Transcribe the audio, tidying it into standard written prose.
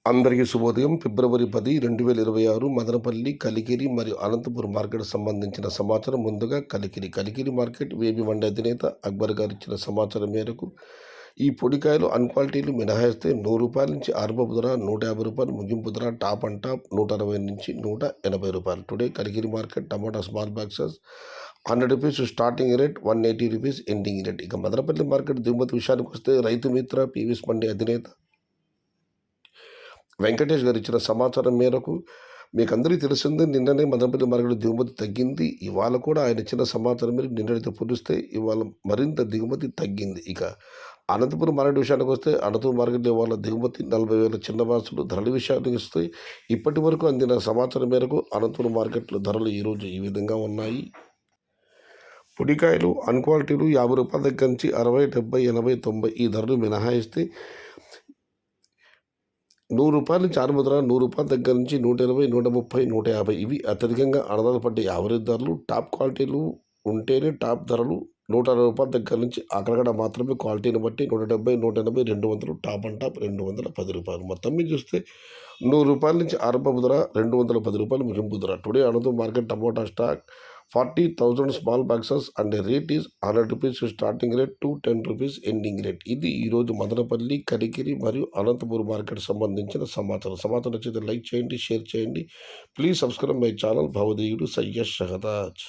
అందరికీ శుభోదయం. ఫిబ్రవరి 10, 2026 మదనపల్లి, కలికిరి మరియు అనంతపురం మార్కెట్ సంబంధించిన సమాచారం. ముందుగా కలికిరి మార్కెట్ వేబి మండి అధినేత అక్బర్ గారు ఇచ్చిన సమాచారం మేరకు ఈ పొడికాయలు అన్క్వాలిటీలు మినహాయిస్తే రూ. 100 నుంచి ఆరంభపు ధర రూ. 150, ముగింపు ధర టాప్ అండ్ టాప్ 160 నుంచి రూ. 180. టుడే కలికిరి మార్కెట్ టమాటా స్మాల్ బాక్సెస్ రూ. 100 స్టార్టింగ్ రేట్, రూ. 180 ఎండింగ్ రేట్. ఇక మదనపల్లి మార్కెట్ దిగుమతి విషయానికి వస్తే రైతు మిత్ర పీవీఎస్ మండి అధినేత వెంకటేష్ గారు ఇచ్చిన సమాచారం మేరకు మీకు అందరికీ తెలిసిందే, నిన్ననే మదనపల్లి మార్కెట్ దిగుమతి తగ్గింది. ఇవాళ కూడా ఆయన ఇచ్చిన సమాచారం మేరకు నిన్నటితో పోలిస్తే ఇవాళ మరింత దిగుమతి తగ్గింది. ఇక అనంతపురం మార్కెట్ విషయానికి వస్తే అనంతపురం మార్కెట్లో ఇవాళ దిగుమతి 40,000 చిన్న బాక్సులు. ధరల విషయానికి వస్తే ఇప్పటి వరకు అందిన సమాచారం మేరకు అనంతపురం మార్కెట్లో ధరలు ఈరోజు ఈ విధంగా ఉన్నాయి. పొడికాయలు అన్క్వాలిటీలు రూ. 50 దగ్గర నుంచి 60, 70, 80, 90 ఈ ధరలు మినహాయిస్తే రూ. 100 నుంచి ఆరంభ ధర రూ. దగ్గర నుంచి 120, 130, 150 ఇవి అత్యధికంగా ఆధారపడ్డ యావరేజ్ ధరలు. టాప్ క్వాలిటీలు ఉంటేనే టాప్ ధరలు. రూ. 160 దగ్గర నుంచి అక్కడక్కడ మాత్రమే క్వాలిటీని బట్టి 170, 180, 200 టాప్ అండ్ టాప్ రూ. 210. మొత్తం మీద చూస్తే రూ. 100 నుంచి ఆరంభపు ధర రూ. 210 ముగింపు ధర. Today Anantapuram market tomato stock 40,000 small boxes and rate is రూ. 100 స్టార్టింగ్ రేట్ టు రూ. 10 ఎండింగ్ రేట్. ఇది ఈరోజు మదనపల్లి, కలికిరి మరియు అనంతపురం మార్కెట్ సంబంధించిన సమాచారం నచ్చితే లైక్ చేయండి, షేర్ చేయండి. ప్లీజ్ సబ్స్క్రైబ్ మై ఛానల్ భవదేయుడు సయ్యద్ షహదాజ్.